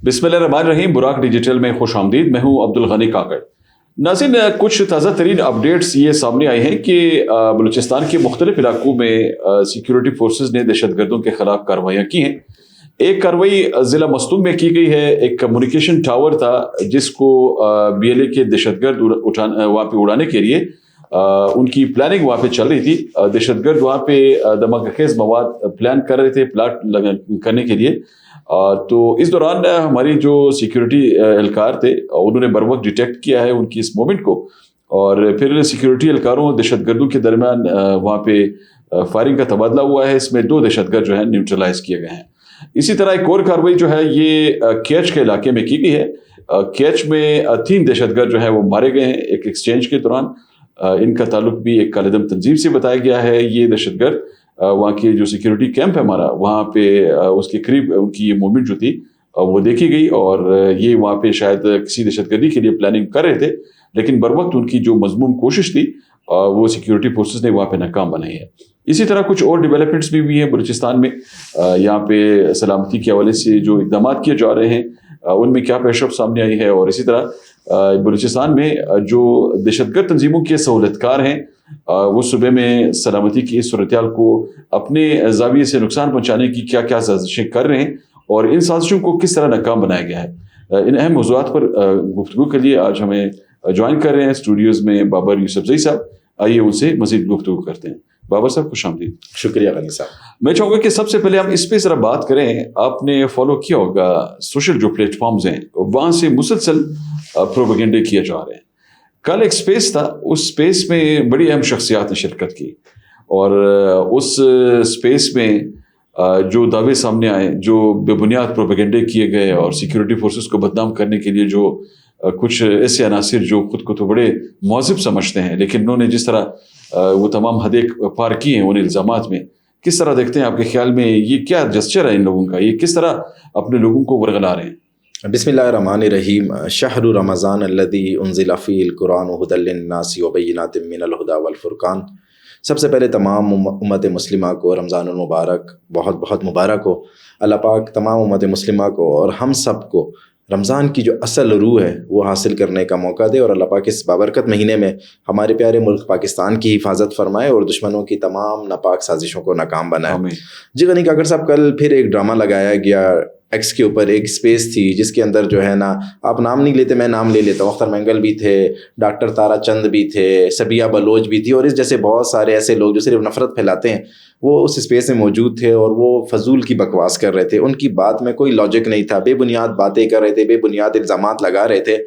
बिस्मिल्लाहिर्रहमानिर्रहीम। बुराक डिजिटल में खुश आमदीद। मैं हूँ अब्दुल गनी काकड़। नाज़रीन, कुछ ताज़ा तरीन अपडेट्स ये सामने आई हैं कि बलूचिस्तान के मुख्तलिफ इलाकों में सिक्योरिटी फोर्सेस ने दहशतगर्दों के खिलाफ कार्रवाइयाँ की हैं। एक कार्रवाई ज़िला मस्तूम में की गई है। एक कम्युनिकेशन टावर था जिसको BLA के दहशतगर्द वहाँ पे उड़ाने के लिए उनकी प्लानिंग वहाँ पे चल रही थी। दहशतगर्द वहाँ पे धमाकेखेज़ मवाद प्लान कर रहे थे प्लाट करने के लिए। तो इस दौरान हमारी जो सिक्योरिटी एहलकार थे उन्होंने बर वक्त डिटेक्ट किया है उनकी इस मूवमेंट को, और फिर सिक्योरिटी एहलकारों और दहशतगर्दों के दरमियान वहाँ पे फायरिंग का तबादला हुआ है। इसमें 2 दहशतगर्द जो है न्यूट्रलाइज किए गए हैं। इसी तरह एक और कार्रवाई जो है ये कैच के इलाके में की गई है। कैच में 3 दहशतगर्द जो है वो मारे गए हैं एक एक्सचेंज के दौरान। इनका ताल्लुक भी एक कालेदम तंजीम से बताया गया है। ये दहशतगर्द वहाँ की जो सिक्योरिटी कैंप है हमारा, वहाँ पे उसके करीब उनकी ये मूवमेंट जो थी वो देखी गई, और ये वहाँ पे शायद किसी दहशतगर्दी के लिए प्लानिंग कर रहे थे, लेकिन बर वक्त उनकी जो मजमूम कोशिश थी वो सिक्योरिटी फोर्सेस ने वहाँ पे नाकाम बनाई है। इसी तरह कुछ और डेवलपमेंट्स भी हुई हैं बलूचिस्तान में। यहाँ पे सलामती के हवाले से जो इक़दाम किए जा रहे हैं उनमें क्या पेशरफ सामने आई है, और इसी तरह बलूचिस्तान में जो दहशतगर्द तंजीमों के सहूलतकार हैं वो सूबे में सलामती की इस सूरत-ए-हाल को अपने ज़ाविये से नुकसान पहुँचाने की क्या क्या साजिशें कर रहे हैं और इन साजिशों को किस तरह नाकाम बनाया गया है। इन अहम मौज़ूआत पर गुफ्तगू के लिए आज हमें ज्वाइन कर रहे हैं स्टूडियोज़ में बाबर यूसुफज़ई साहब। आइए उनसे मज़ीद गुफ्तगू करते हैं। बाबर साहब खुश आमदीद। शुक्रिया गनी साहब। मैं चाहूँगा कि सबसे पहले हम इस पे ज़रा बात करें। आपने फॉलो किया होगा सोशल जो प्लेटफॉर्म्स हैं वहाँ से मुसलसल प्रोपेगेंडे किए जा रहे हैं। कल एक स्पेस था, उस स्पेस में बड़ी अहम शख्सियात ने शिरकत की, और उस स्पेस में जो दावे सामने आए, जो बेबुनियाद प्रोपेगेंडे किए गए, और सिक्योरिटी फोर्सेस को बदनाम करने के लिए जो कुछ ऐसे अनासिर जो खुद को तो बड़े मुहज़्ज़िब समझते हैं, लेकिन उन्होंने जिस तरह वो तमाम हदें पार की हैं उन इल्ज़ामात में, किस तरह देखते हैं आपके ख्याल में ये क्या जस्चर है इन लोगों का? ये किस तरह अपने लोगों को वरगला रहे हैं? बिस्मिल्लाहिर्रहमानिर्रहीम। शहरु रमज़ान अल्लज़ी उन्ज़िला फ़ीहिल क़ुरआन हुदल लिन्नासि व बय्यिनातिम मिनल हुदा वल फ़ुरक़ान। सबसे पहले तमाम उम्मत मुस्लिमा को रमज़ानुल मुबारक बहुत बहुत मुबारक हो। अल्लाह पाक तमाम उम्मत मुस्लिमा को और हम सब को रमज़ान की जो असल रूह है वो हासिल करने का मौका दे, और अल्लाह पाक इस बाबरकत महीने में हमारे प्यारे मुल्क पाकिस्तान की हिफाजत फरमाए और दुश्मनों की तमाम नापाक साजिशों को नाकाम बनाए। जी गनी काकड़ साहब, कल फिर एक ड्रामा लगाया गया एक्स के ऊपर। एक स्पेस थी जिसके अंदर जो है ना, आप नाम नहीं लेते मैं नाम ले लेता हूँ, अख्तर मंगल भी थे, डॉक्टर तारा चंद भी थे, सबिया बलोच भी थी, और इस जैसे बहुत सारे ऐसे लोग जो सिर्फ नफरत फैलाते हैं वो उस स्पेस में मौजूद थे, और वो फजूल की बकवास कर रहे थे। उनकी बात में कोई लॉजिक नहीं था, बेबुनियाद बातें कर रहे थे, बेबुनियाद इल्ज़ामात लगा रहे थे।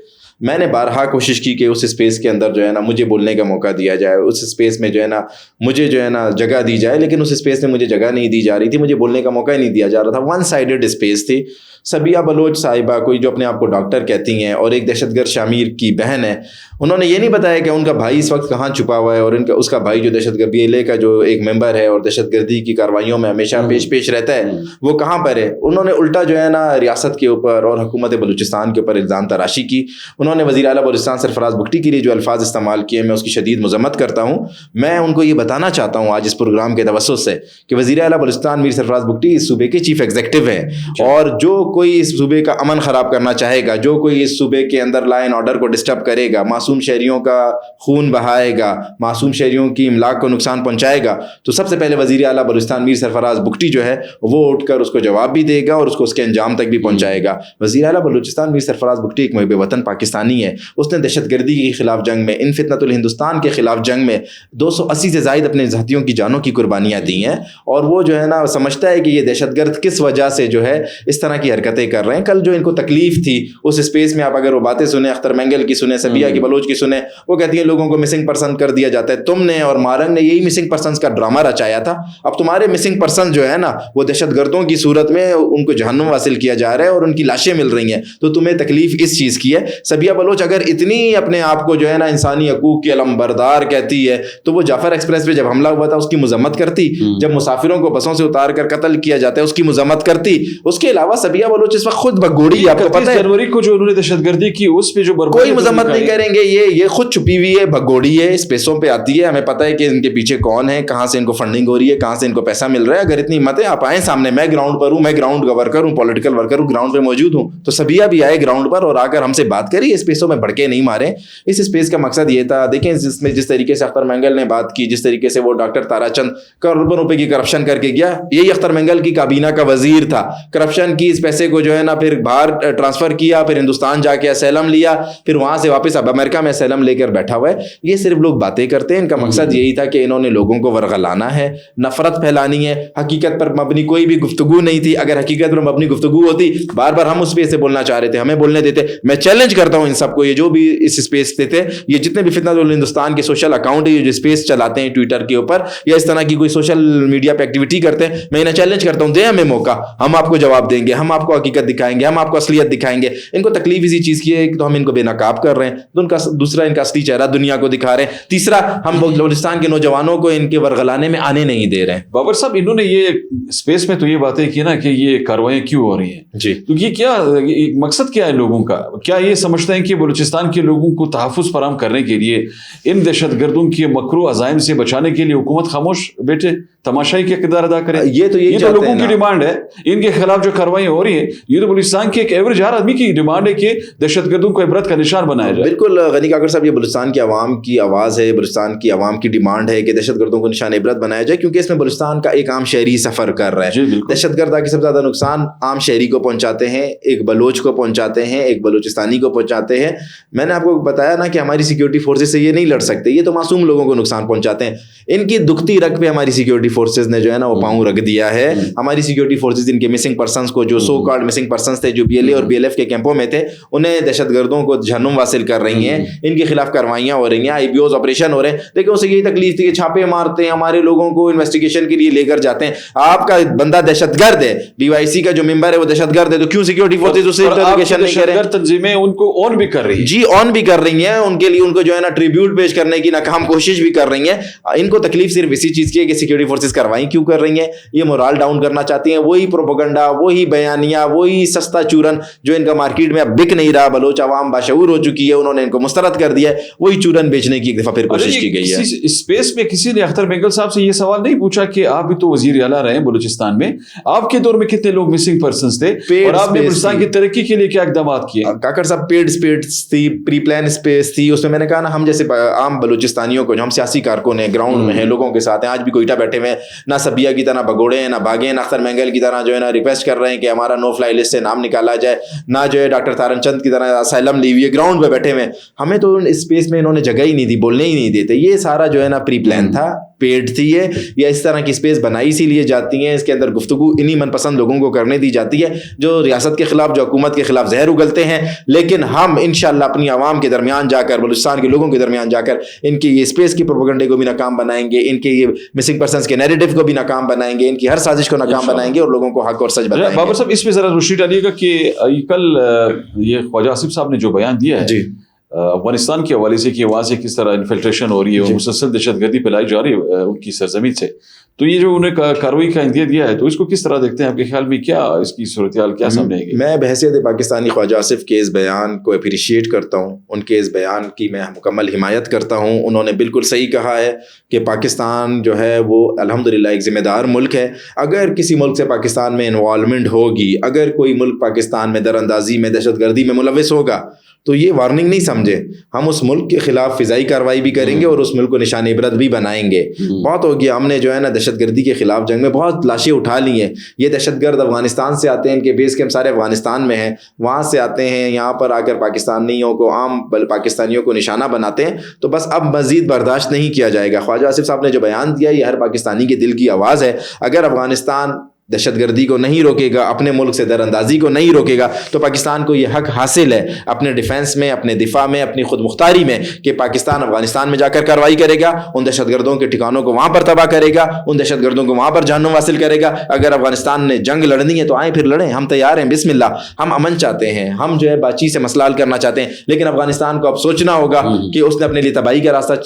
मैंने बारहा कोशिश की कि उस स्पेस के अंदर जो है ना मुझे बोलने का मौका दिया जाए, उस स्पेस में जो है ना मुझे जो है ना जगह दी जाए, लेकिन उस स्पेस में मुझे जगह नहीं दी जा रही थी, मुझे बोलने का मौका ही नहीं दिया जा रहा था। वन साइडेड स्पेस थी। सबिया बलोच साहिबा, कोई जो अपने आप को डॉक्टर कहती हैं और एक दहशतगर्द शामिर की बहन है, उन्होंने ये नहीं बताया कि उनका भाई इस वक्त कहाँ छुपा हुआ है, और इनका उसका भाई जो दहशतगर्द BLA का जो एक मेंबर है और दहशतगर्दी की कार्रवाइयों में हमेशा पेश रहता है, वो कहाँ पर है। उन्होंने उल्टा जो है ना रियासत के ऊपर और हुकूमत बलूचिस्तान के ऊपर इल्ज़ाम तराशी की। उन्होंने वज़ीर आला बलूचिस्तान सरफराज बुगटी के लिए जो अल्फाज इस्तेमाल किए, मैं उसकी शदीद मज़म्मत करता हूँ। मैं उनको ये बताना चाहता हूँ आज इस प्रोग्राम के तवस्सुस से कि वज़ीर आला बलूचिस्तान मीर सरफराज बुगटी इस सूबे के चीफ एग्जीक्यूटिव हैं, और जो कोई इस सूबे का अमन ख़राब करना चाहेगा, जो कोई इस सूबे के अंदर लॉ एंड ऑर्डर को डिस्टर्ब करेगा, मासूम शहरियों का खून बहाएगा, मासूम शहरियों की इमलाक को नुकसान पहुंचाएगा, तो सबसे पहले वज़ीर आला बलूचिस्तान मीर सरफराज बुगटी जो है वो उठकर उसको जवाब भी देगा और उसको उसके अंजाम तक भी पहुंचाएगा। वज़ीर आला बलूचिस्तान मीर सरफराज बुगटी एक मुहिब वतन पाकिस्तानी है। उसने दहशतगर्दी के खिलाफ जंग में, इन फितनतुल हिंदुस्तान के खिलाफ जंग में 280 से ज़ायद अपने साथियों की जानों की कुर्बानियाँ दी हैं, और वो जो है ना समझता है कि ये दहशतगर्द किस वजह से जो है इस तरह की हरकतें कर रहे हैं। कल जो इनको तकलीफ थी उस स्पेस में, आप अगर वो बातें सुने, अख्तर मंगल की सुने, सबिया की बलोच की सुने, वो कहती है लोगों को मिसिंग पर्सन कर दिया जाता है। तुमने और मारंग ने यही मिसिंग पर्सन का ड्रामा रचाया था। अब तुम्हारे मिसिंग पर्सन जो है ना वो दहशतगर्दों की सूरत में उनको जहन्नुम हासिल किया जा रहा है और उनकी लाशें मिल रही हैं, तो तुम्हें तकलीफ इस चीज़ की है। सबिया صبیہ بلوچ اگر اتنی اپنے آپ کو جو ہے نا انسانی حقوق کی علمبردار کہتی ہے تو وہ جعفر ایکسپریس پہ جب حملہ ہوا تھا اس کی مذمت کرتی, جب مسافروں کو بسوں سے اتار کر قتل کیا جاتا ہے اس کی مذمت کرتی. اس کے علاوہ صبیہ بلوچ اس وقت خود بگوڑی ہے, آپ کو پتہ ہے جنوری کو جو انہوں نے دہشت گردی کی اس پہ جو کوئی مذمت نہیں کریں گے, یہ خود چھپی ہوئی ہے, بگوڑی ہے, اسپیسوں پہ آتی ہے, ہمیں پتہ ہے کہ ان کے پیچھے کون ہے, کہاں سے ان کو فنڈنگ ہو رہی ہے, کہاں سے ان کو پیسہ مل رہا ہے. اگر اتنی ہمت ہے آپ آئیں سامنے, میں گراؤنڈ پر ہوں, میں گراؤنڈ کا ورکر ہوں, پولیٹیکل ورکر ہوں, گراؤنڈ پہ موجود ہوں, تو صبیہ بھی آئے گراؤنڈ پر اور آ کر ہم سے بات کری, اسپیسوں میں بھڑکے نہیں مارے. اس اسپیس کا مقصد یہ تھا, دیکھیں جس میں جس طریقے سے اختر مینگل نے بات کی, جس طریقے سے وہ ڈاکٹر تارا چند کروڑوں روپے کی کرپشن کر کے گیا, یہی اختر مینگل کی کابینہ کا وزیر تھا, کرپشن کی اس پیسے کو جو ہے نا پھر باہر ٹرانسفر کیا, پھر ہندوستان جا کے اسائلم لیا, پھر وہاں سے واپس اب امریکہ میں اسائلم لے کر بیٹھا ہوا ہے. یہ صرف لوگ باتیں کرتے ہیں, ان کا مقصد یہی تھا کہ انہوں نے لوگوں کو ورغلانا ہے, نفرت پھیلانی ہے, حقیقت پر مبنی کوئی بھی گفتگو نہیں تھی. اگر حقیقت پر مبنی گفتگو ہوتی, بار بار ہم اس اسپیس سے بولنا چاہ رہے تھے, ہمیں بولنے دیتے. میں چیلنج کرتا ہوں ان سب کو, یہ جو بھی اس اسپیس پہ تھے, یہ جتنے بھی فتنہ ہندوستان کے سوشل اکاؤنٹ ہے جو اسپیس چلاتے ہیں ٹویٹر کے اوپر یا اس طرح کی کوئی سوشل میڈیا پہ ایکٹیویٹی کرتے ہیں, میں انہیں چیلنج کرتا ہوں, دیں ہمیں موقع, ہم آپ کو جواب دیں گے, ہم آپ کو حقیقت دکھائیں گے, ہم آپ کو اصلیت دکھائیں گے. ان کو تکلیف اسی چیز کی ہے کہ تو ہم ان کو بے نقاب کر رہے ہیں, تو ان کا دوسرا ان کا اصلی چہرہ دنیا کو دکھا رہے ہیں, تیسرا ہم بلوچستان کے نوجوانوں کو ان کے ورغلانے میں آنے نہیں دے رہے ہیں. بابر صاحب انہوں نے یہ اسپیس میں تو یہ باتیں کی نا کہ یہ کاروائیاں کیوں ہو رہی ہیں جی, تو یہ کیا مقصد کیا ہے لوگوں کا؟ کیا یہ سمجھتے ہیں کہ بلوچستان کے لوگوں کو تحفظ فراہم کرنے کے لیے ان دہشت گردوں کے مکرو عزائم سے بچانے کے لیے حکومت خاموش بیٹھے تماشائی کا کردار ادا کرے؟ یہ تو لوگوں کی ڈیمانڈ ہے, ان کے خلاف جو کاروائیاں ہو رہی ہیں یہ تو بلوچستان کے ایک ایوریج ہر آدمی کی ڈیمانڈ ہے کہ دہشت گردوں کو عبرت کا نشان بنایا جائے. بالکل غنی کاکڑ صاحب, یہ بلوچستان کی عوام کی آواز ہے, بلوچستان کی عوام کی ڈیمانڈ ہے کہ دہشت گردوں کو نشان عبرت بنایا جائے, کیونکہ اس میں بلوچستان کا ایک عام شہری سفر کر رہا ہے. دہشت گرد کی سب سے زیادہ نقصان عام شہری کو پہنچاتے ہیں, ایک بلوچ کو پہنچاتے ہیں, ایک بلوچستانی کو پہنچاتے ہیں. میں نے آپ کو بتایا نا کہ ہماری سیکورٹی فورسز سے یہ نہیں لڑ سکتے, یہ تو معصوم لوگوں کو نقصان پہنچاتے ہیں. ان کی دکھتی رگ پہ ہماری سیکورٹی فورسز نے جو ہے نا وہ پاؤں رکھ دیا ہے. ہماری سیکورٹی فورسز ان کے مسنگ پرسنس کو, جو سو کالڈ مسنگ پرسنس تھے جو بی ایل اے اور بی ایل ایف کے کیمپوں میں تھے, انہیں دہشت گردوں کو جہنم واصل کر رہی ہیں. ان کے خلاف کاروائیاں ہو رہی ہیں, آئی بی اوز آپریشن ہو رہے ہیں. لیکن اسے یہی تکلیف تھی کہ چھاپے مارتے ہیں, ہمارے لوگوں کو انویسٹیگیشن کے لیے لے کر جاتے ہیں. آپ کا بندہ دہشت گرد ہے, ڈی وائی سی کا جو ممبر ہے وہ دہشت گرد ہے, تو کیوں سیکورٹی فورسز اسے انویسٹیگیشن نہیں کر رہے ہیں؟ تنظیمیں ان کو آن بھی کر رہی ہیں. جی آن بھی کر رہی ہیں, ان کے لیے ان کو جو ہے نا ٹریبیوٹ پیش کرنے کی ناکام کوشش بھی کر رہی ہیں. ان کو تکلیف صرف اسی چیز کی ہے کہ سیکورٹی فورسز کارروائی کیوں کر رہی ہیں, یہ مورال ڈاؤن کرنا چاہتی ہیں. وہی پروپیگنڈا, وہی بیانیہ, وہی سستا چورن جو ان کا مارکیٹ میں اب بک نہیں رہا, بلوچ عوام باشعور ہو چکی ہے, انہوں نے ان کو مسترد کر دیا ہے, وہی چورن بیچنے کی ایک دفعہ پھر کوشش کی گئی ہے. اسپیس میں کسی نے اختر مینگل صاحب سے یہ سوال نہیں پوچھا کہ آپ بھی تو وزیر اعلیٰ رہے ہیں بلوچستان میں, آپ کے دور میں کتنے لوگ مسنگ پرسنز تھے اور آپ نے بلوچستان کی ترقی کے لیے کیا اقدامات کیے؟ کاکڑ صاحب پیڈ اسپیس تھی, پری پلان اسپیس تھی, اس میں میں نے کہا نا ہم جیسے عام بلوچستانیوں کو جو ہم سیاسی کارکن ہیں, گراؤنڈ میں ہیں, لوگوں کے ساتھ ہیں, آج بھی کوئٹہ بیٹھے ہوئے ہیں, نہ صبیہ کی طرح بگوڑے ہیں, نہ بھاگے ہیں, نہ اختر مینگل کی طرح جو ہے نا ریکویسٹ کر رہے ہیں کہ ہمارا نو فلائی لسٹ سے نام نکالا جائے, نہ جو ہے ڈاکٹر تارن چند کی طرح اسائلم لی ہوئی ہے, گراؤنڈ پہ بیٹھے ہوئے ہیں. ہمیں تو اسپیس میں انہوں نے جگہ ہی نہیں دی, بولنے ہی نہیں دیتے. یہ سارا جو ہے نا پری پلان تھا, پیڈ تھی یہ, یا اس طرح کی اسپیس بنائی اسی لیے جاتی ہیں, اس کے اندر گفتگو انہی من پسند لوگوں کو کرنے دی جاتی ہے جو ریاست کے خلاف, جو حکومت کے خلاف زہر اگلتے ہیں. لیکن ہم انشاءاللہ اپنی عوام کے درمیان جا کر, بلوچستان کے لوگوں کے درمیان جا کر ان کی یہ اسپیس کی پروپیگنڈے کو بھی ناکام بنائیں گے, ان کے یہ مسنگ پرسنس کے نیریٹو کو بھی ناکام بنائیں گے, ان کی ہر سازش کو ناکام بنائیں گے اور لوگوں کو حق اور سچ بتائیں گے. بابر صاحب اس پہ ذرا روشنی ڈالیے گا کہ کل یہ خواجہ آصف صاحب نے جو بیان دیا ہے جی, افغانستان کے حوالے سے کہ وہاں سے کس طرح انفلٹریشن ہو رہی ہے اور مسلسل دہشت گردی پھیلائی جا رہی ہے ان کی سرزمین سے, تو یہ جو انہیں کارروائی کا اندیا دیا ہے, تو اس کو کس طرح دیکھتے ہیں؟ آپ کے خیال میں کیا اس کی صورتحال کیا سامنے آئے گی؟ میں بحیثیت پاکستانی خواجہ آصف کے اس بیان کو اپریشیٹ کرتا ہوں, ان کے اس بیان کی میں مکمل حمایت کرتا ہوں. انہوں نے بالکل صحیح کہا ہے کہ پاکستان جو ہے وہ الحمدللہ ایک ذمہ دار ملک ہے. اگر کسی ملک سے پاکستان میں انوالومنٹ ہوگی, اگر کوئی ملک پاکستان میں دراندازی میں, دہشت گردی میں ملوث ہوگا, تو یہ وارننگ نہیں سمجھے, ہم اس ملک کے خلاف فضائی کارروائی بھی کریں گے اور اس ملک کو نشان عبرت بھی بنائیں گے. بہت ہو گیا, ہم نے جو ہے نا دہشت گردی کے خلاف جنگ میں بہت لاشیں اٹھا لی ہیں. یہ دہشت گرد افغانستان سے آتے ہیں, ان کے بیس کیمپ سارے افغانستان میں ہیں, وہاں سے آتے ہیں, یہاں پر آ کر پاکستانیوں کو, عام پاکستانیوں کو نشانہ بناتے ہیں. تو بس اب مزید برداشت نہیں کیا جائے گا. خواجہ آصف صاحب نے جو بیان دیا یہ ہر پاکستانی کے دل کی آواز ہے. اگر افغانستان दहशत गर्दी को नहीं रोकेगा, अपने मुल्क से दरअंदाजी को नहीं रोकेगा, तो पाकिस्तान को ये हक हासिल है अपने डिफेंस में, अपने दिफा में, अपनी खुद मुख्तारी में कि पाकिस्तान अफगानिस्तान में जाकर कार्रवाई करेगा, उन दहशतगर्दों के ठिकानों को वहाँ पर तबाह करेगा, उन दहशतगर्दों को वहाँ पर जहन्नुम हासिल करेगा। अगर अफगानिस्तान ने जंग लड़नी है तो आए फिर लड़ें, हम तैयार हैं, बिस्मिल्लाह। हम अमन चाहते हैं, हम जो है बातचीत से मसला हल करना चाहते हैं, लेकिन अफगानिस्तान को अब सोचना होगा कि उसने अपने लिए तबाही का रास्ता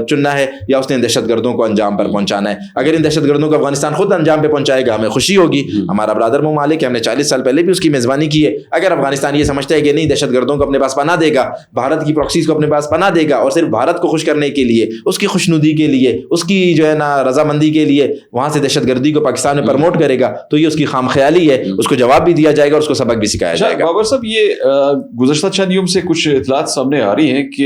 चुनना है या उसने दहशतगर्दों को अंजाम पर पहुंचाना है। अगर इन दहशतगर्दों को अफगानिस्तान खुद अंजाम पे पहुंचाएगा हमें खुशी होगी, हमारा ब्रादर ममालिक है, हमने 40 साल पहले भी उसकी मेजबानी की है। अगर अफगानिस्तान ये समझता है कि नहीं, दहशतगर्दों को अपने पास पनाह देगा, भारत की प्रॉक्सीज को अपने पास पनाह देगा और सिर्फ भारत को खुश करने के लिए, उसकी खुशनुदी के लिए, उसकी जो है ना रजामंदी के लिए वहां से दहशतगर्दी को पाकिस्तान में प्रमोट करेगा, तो ये उसकी खामख्याली है, उसको जवाब भी दिया जाएगा और उसको सबक भी सिखाया जाएगा। बाबर साहब, ये गुज़श्ता चंद यूम से कुछ इतलात सामने आ रही हैं कि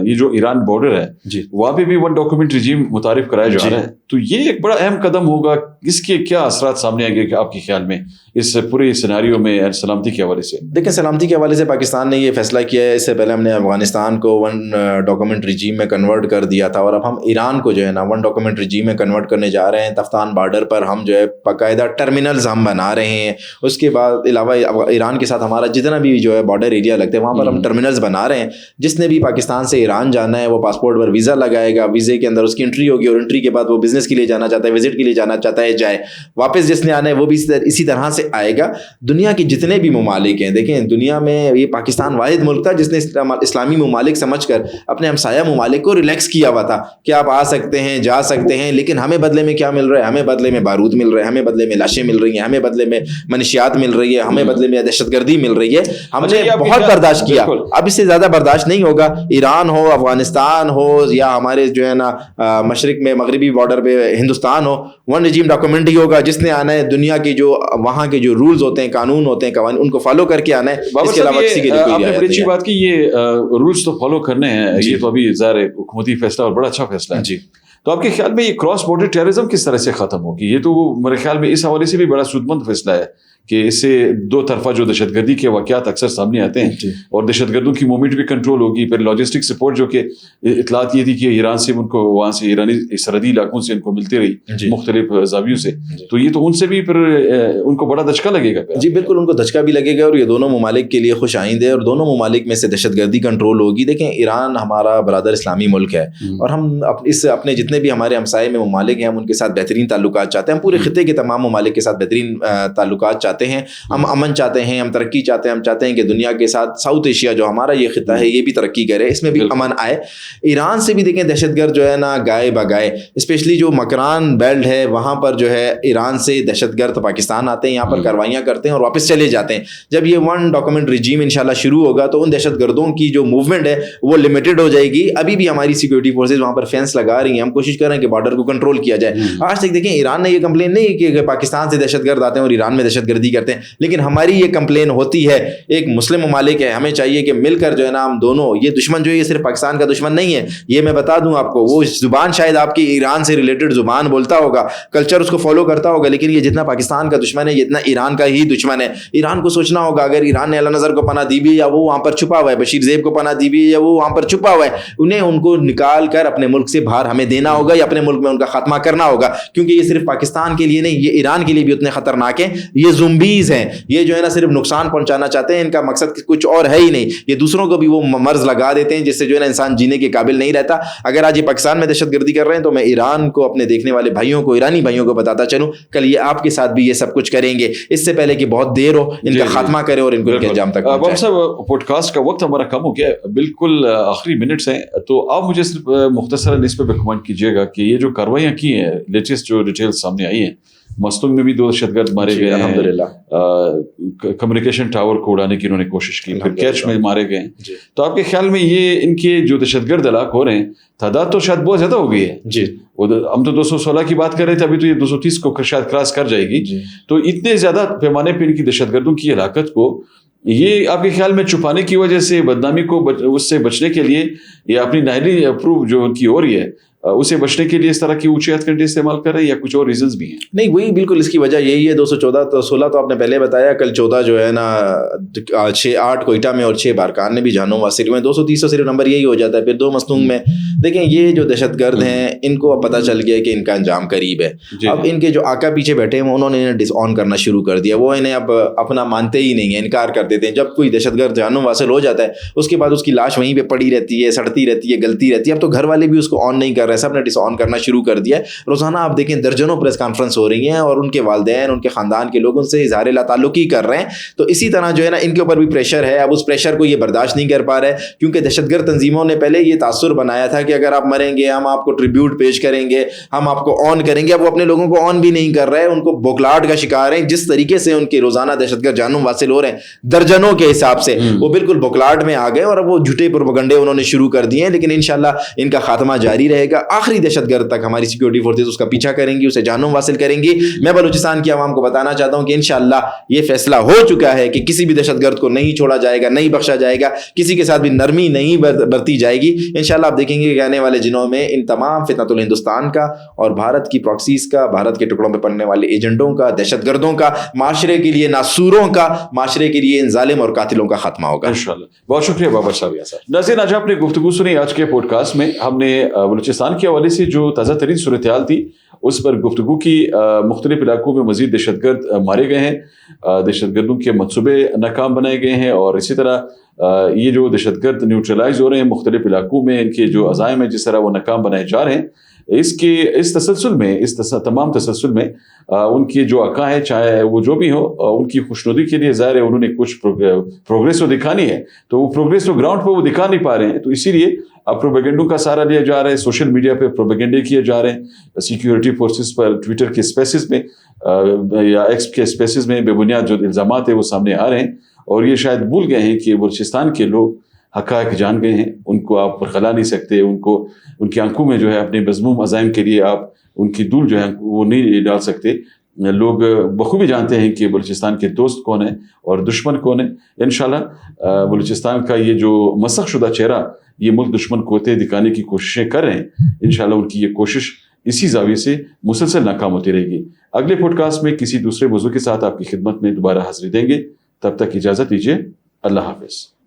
ये जो ईरान बॉर्डर है जी, वहाँ पे भी वन डॉक्यूमेंट रिजीम मुतारिफ कराया जा रहा है, तो ये एक बड़ा अहम कदम होगा। इसके क्या असरात सामने आएंगे आपके ख्याल में इस पूरे सिनेरियो में सलामती के हवाले से? देखिए, सलामती के हवाले से पाकिस्तान ने ये फैसला किया है। इससे पहले हमने अफगानिस्तान को वन डॉक्यूमेंट रिजीम में कन्वर्ट कर दिया था और अब हम ईरान को जो है ना वन डॉक्यूमेंट रिजीम में कन्वर्ट करने जा रहे हैं। तफ्तान बॉर्डर पर हम जो है बाकायदा टर्मिनल्स हम बना रहे हैं। उसके बाद अलावा ईरान के साथ हमारा जितना भी जो है बॉर्डर एरिया लगते हैं वहाँ पर हम टर्मिनल्स बना रहे हैं। जिसने भी पाकिस्तान से ईरान जाना है वो पासपोर्ट पर वीज़ा लगाएगा, वीज़े के अंदर उसकी एंट्री होगी और एंट्री के बाद वो बिजनेस के लिए जाना चाहता है, विजिट के लिए जाना चाहता है, जाए। वापस जिसने आना है वो भी इसी तरह से आएगा। दुनिया के जितने भी ममालिक हैं, देखें दुनिया में ये पाकिस्तान वाहिद मुल्क था जिसने इस्लामी ममालिक समझकर अपने हमसाया ममालिक को रिलैक्स किया हुआ था कि आप आ सकते हैं, जा सकते हैं, लेकिन हमें बदले में क्या मिल रहा है? हमें बदले में बारूद मिल रहा है, हमें बदले में लाशें मिल रही हैं, हमें बदले में मनशियात मिल रही है, हमें बदले में दहशतगर्दी मिल रही है। हमने बहुत बर्दाश्त किया, अब इससे ज़्यादा बर्दाश्त नहीं होगा। ईरान हो, अफगानिस्तान हो या हमारे जो है ना मशरिक में मगरबी बॉर्डर पे हिंदुस्तान हो, वन रिजीम डॉक्यूमेंट ही होगा। जिसने आना है दुनिया के जो वहाँ के जो रूल्स होते हैं, कानून होते हैं, कवानीन, उनको फॉलो करके आना है। इसके अलावा किसी के लिए कोई आपने बड़ी अच्छी बात की, ये रूल्स तो फॉलो करने हैं, ये तो अभी ज़ाहिर है हुकूमती फैसला और बड़ा अच्छा फैसला है जी। तो आपके ख्याल में ये क्रॉस बॉर्डर टेररिज्म किस तरह से खत्म होगी? ये तो मेरे ख्याल में इस हवाले से भी बड़ा सूदमंद फैसला है कि इससे दो तरफा जो दहशतगर्दी के वाक़यात अक्सर सामने आते हैं और दहशतगर्दों की मूवमेंट भी कंट्रोल होगी। फिर लॉजिस्टिक सपोर्ट जो कि इतलात ये थी कि ईरान से उनको वहाँ से ईरानी सरहदी इलाकों से उनको मिलती रही मुख्तलिफ ज़ावियों से, तो ये तो उनसे भी फिर उनको बड़ा धचका लगेगा। जी बिल्कुल, उनको धचका भी लगेगा और ये दोनों ममालिक के लिए खुश आइंद है और दोनों ममालिक में से दहशतगर्दी कंट्रोल होगी। देखें, ईरान हमारा बरादर इस्लामी मुल्क है और हम अपने जितने भी हमारे हमसाये में ममालिक हैं हम उनके साथ बेहतरीन ताल्लुकात चाहते हैं। हम पूरे खिते के तमाम ममालिक के साथ बेहतरीन ताल्लुकात चाहते हैं, हम अमन चाहते हैं, हम तरक्की चाहते हैं। हम चाहते हैं कि दुनिया के साथ साउथ एशिया जो हमारा ये खिता है ये भी तरक्की करे, इसमें भी अमन आए। ईरान से भी देखें दहशतगर्द जो है ना गाए बगाए, स्पेशली जो मकरान बेल्ट है वहाँ पर जो है ईरान से दहशतगर्द पाकिस्तान आते हैं, यहाँ पर कार्रवाइयाँ करते हैं और वापस चले जाते हैं। जब ये वन डॉक्यूमेंट रिजीम इंशाल्लाह शुरू होगा तो उन दहशतगर्दों की जो मूवमेंट है वो लिमिटेड हो जाएगी। अभी भी हमारी सिक्योरिटी फोर्सेज वहाँ पर फेंस लगा रही हैं, हम कोशिश कर रहे हैं कि बॉर्डर को कंट्रोल किया जाए। आज तक देखें ईरान ने ये कंप्लेन नहीं की कि पाकिस्तान से दहशतगर्द आते हैं और ईरान में दहशतगर्दी करते हैं, लेकिन हमारी ये कंप्लेन होती है। एक मुस्लिम ममालिक है, हमें चाहिए कि मिलकर जो है ना हम दोनों, ये दुश्मन जो है ये सिर्फ पाकिस्तान का दुश्मन नहीं है, ये मैं बता दूं आपको। वो जुबान शायद आपकी ईरान से रिलेटेड जुबान बोलता होगा, कल्चर उसको फॉलो करता होगा, लेकिन ये जितना पाकिस्तान का दुश्मन है ये इतना ईरान का ही दुश्मन है। ईरान को सोचना होगा अगर ईरान ने अल्लाह नज़र को पनाह दी भी या वो वहाँ पर छुपा हुआ है, बशीर ज़ेब को पनाह दी भी या वो वहाँ पर छुपा हुआ है, उनको निकाल कर अपने मुल्क से बाहर हमें देना होगा या अपने मुल्क में उनका खात्मा करना होगा। क्योंकि ये सिर्फ पाकिस्तान के लिए नहीं, ये ईरान के लिए भी उतने खतरनाक हैं। ये ज़ुम्बीज़ हैं, ये जो है ना सिर्फ नुकसान पहुंचाना चाहते हैं, इनका मकसद कुछ और है ही नहीं। ये दूसरों को भी वो मर्ज लगा देते हैं जिससे जो है ना इंसान जीने के काबिल नहीं रहता। अगर आज ये पाकिस्तान में दहशतगर्दी कर रहे हैं तो मैं ईरान को, अपने देखने वाले भाइयों को, ईरानी भाइयों को बताता चलूं, कल ये आपके साथ भी ये सब कुछ करेंगे, इससे पहले कि बहुत देर हो, इनका खात्मा करे और इनको इनके अंजाम तक पहुंचाए। साहब, पॉडकास्ट का वक्त हमारा कम हो गया, बिल्कुल आखिरी मिनट्स हैं, तो आप मुझे सिर्फ मुख्तसरन इस पर कमेंट कीजिएगा कि ये जो कार्रवाइयाँ की हैं, लेटेस्ट जो डिटेल्स सामने आई हैं, मस्तुंग में भी 2 दहशतगर्द मारे गए, अल्हम्दुलिल्लाह कम्युनिकेशन टावर को उड़ाने की इन्होंने कोशिश की, फिर कैच में मारे गए। तो आपके ख्याल में ये इनके जो दहशतगर्द हलाक हो रहे हैं, तादाद तो शायद बहुत ज़्यादा हो गई है जी। हम तो 216 की बात कर रहे थे, अभी तो ये 230 को शायद क्रॉस कर जाएगी। तो इतने ज़्यादा पैमाने पर इनकी दहशतगर्दों की हलाकत को ये आपके ख्याल में छुपाने की वजह से, बदनामी को उससे बचने के लिए, या अपनी नाहली अप्रूव जो उनकी हो रही है, उसे बचने के लिए इस तरह की ऊंचे हथकंडे इस्तेमाल कर रहे हैं या कुछ और रीजंस भी हैं? नहीं, वही बिल्कुल इसकी वजह यही है। 214 तो 16 तो आपने पहले बताया, कल 14 जो है ना 6-8 कोयटा में और 6 बारकान में भी जानों वासिर हुए। 230 सिर्फ नंबर यही हो जाता है। फिर 2 मसनून में देखें, ये जो दहशतगर्द हैं इनको अब पता चल गया कि इनका अंजाम करीब है। अब इनके जो आका पीछे बैठे हैं उन्होंने इन्हें डिसऑन करना शुरू कर दिया। वो इन्हें अब अपना मानते ही नहीं है, इनकार कर देते हैं। जब कोई दहशतगर्द जानों वासिल हो जाता है उसके बाद उसकी लाश वहीं पर पड़ी रहती है, सड़ती रहती है, गलती रहती है। अब तो घर वाले भी उसको ऑन नहीं कर रहे, सब ने डिसऑन करना शुरू कर दिया है। रोजाना आप देखें दर्जनों प्रेस कॉन्फ्रेंस हो रही हैं और उनके वालिदैन, उनके खानदान के लोग उनसे इजहार लाताल्लुकी कर रहे हैं। तो इसी तरह जो है ना इनके ऊपर भी प्रेशर है। अब उस प्रेशर को ये बर्दाश्त नहीं कर पा रहे, क्योंकि दहशतगर्द तंजीमों ने पहले ये तासुर बनाया था कि अगर आप मरेंगे हम आपको ट्रिब्यूट पेश करेंगे, हम आपको ऑन करेंगे। अब वो अपने लोगों को ऑन भी नहीं कर रहे हैं, उनको बौखलाहट का शिकार हैं। जिस तरीके से उनके रोजाना दहशतगर्द जानों वासिल हो रहे हैं दर्जनों के हिसाब से, वो बिल्कुल बौखलाहट में आ गए और अब वो झूठे प्रोपेगेंडे उन्होंने शुरू कर दिए हैं। लेकिन इंशाल्लाह इनका खात्मा जारी रहेगा। आखिरी दहशतगर्द तक हमारी सिक्योरिटी फोर्सेस उसका पीछा करेंगी, उसे जानों वासिल करेंगी। मैं बलूचिस्तान की आवाम को बताना चाहता हूं कि इंशाअल्लाह ये फैसला हो चुका है कि किसी भी दहशतगर्द को नहीं छोड़ा जाएगा, नहीं बख्शा जाएगा, किसी के साथ भी नरमी नहीं बरती जाएगी। इंशाअल्लाह आप देखेंगे कि आने वाले दिनों में इन तमाम फितनतुल हिंदुस्तान का और भारत की प्रॉक्सीज का, भारत के टुकड़ों में पड़ने वाले एजेंटों का, दहशतगर्दों का, माशरे के लिए नासूरों का, माशरे के लिए इन जालिम और कातिलों का खात्मा होगा इंशाअल्लाह। बहुत शुक्रिया बाबर साहब। नाज़रीन, आज आपने गुफ्तगू सुनी। आज के पॉडकास्ट में हमने बलूचिस्तान के हवाले से जो ताज़ा तरीन सूरत हाल थी उस पर गुफ्तगू की। मुख्तलिफ इलाकों में मज़ीद दहशतगर्द मारे गए हैं, दहशतगर्दों के मनसूबे नाकाम बनाए गए हैं और इसी तरह ये जो दहशतगर्द न्यूट्रलाइज हो रहे हैं मुख्तलिफ इलाकों में, इनके जो अज़ाइम हैं जिस तरह वो नाकाम बनाए जा रहे हैं, इस तसलसल में, इस तमाम तसलसल में उनकी जो आका है, चाहे वो जो भी हो, उनकी खुशनुदी के लिए ज़ाहिर है उन्होंने कुछ प्रोग्रेस तो दिखानी है। तो वो प्रोग्रेस तो ग्राउंड पर वो दिखा नहीं पा रहे हैं, तो इसीलिए अब प्रोपेगेंडों का सहारा लिया जा रहा है। सोशल मीडिया पे प्रोपेगेंडे किए जा रहे हैं, सिक्योरिटी फोर्सेस पर ट्विटर के स्पेसेस में या एक्स के स्पेसेस में बेबुनियाद जो इल्ज़ामात है वो सामने आ रहे हैं। और ये शायद भूल गए हैं कि बलूचिस्तान के लोग हक़ाइक़ जान गए हैं, उनको आप बरखला नहीं सकते। उनको उनकी आंखों में जो है अपने मज़मूम अज़ाइम के लिए आप उनकी धूल जो है वो नहीं डाल सकते। लोग बखूबी जानते हैं कि बलूचिस्तान के दोस्त कौन है और दुश्मन कौन है। इंशाल्लाह बलूचिस्तान का ये जो मसख़ शुदा चेहरा ये मुल्क दुश्मन को दिखाने की कोशिशें कर रहे हैं, इंशाल्लाह उनकी ये कोशिश इसी ज़ाविये से मुसलसल नाकाम होती रहेगी। अगले पॉडकास्ट में किसी दूसरे मौजू के साथ आपकी खिदमत में दोबारा हाज़िरी देंगे। तब तक इजाज़त दीजिए। अल्लाह हाफ़िज़।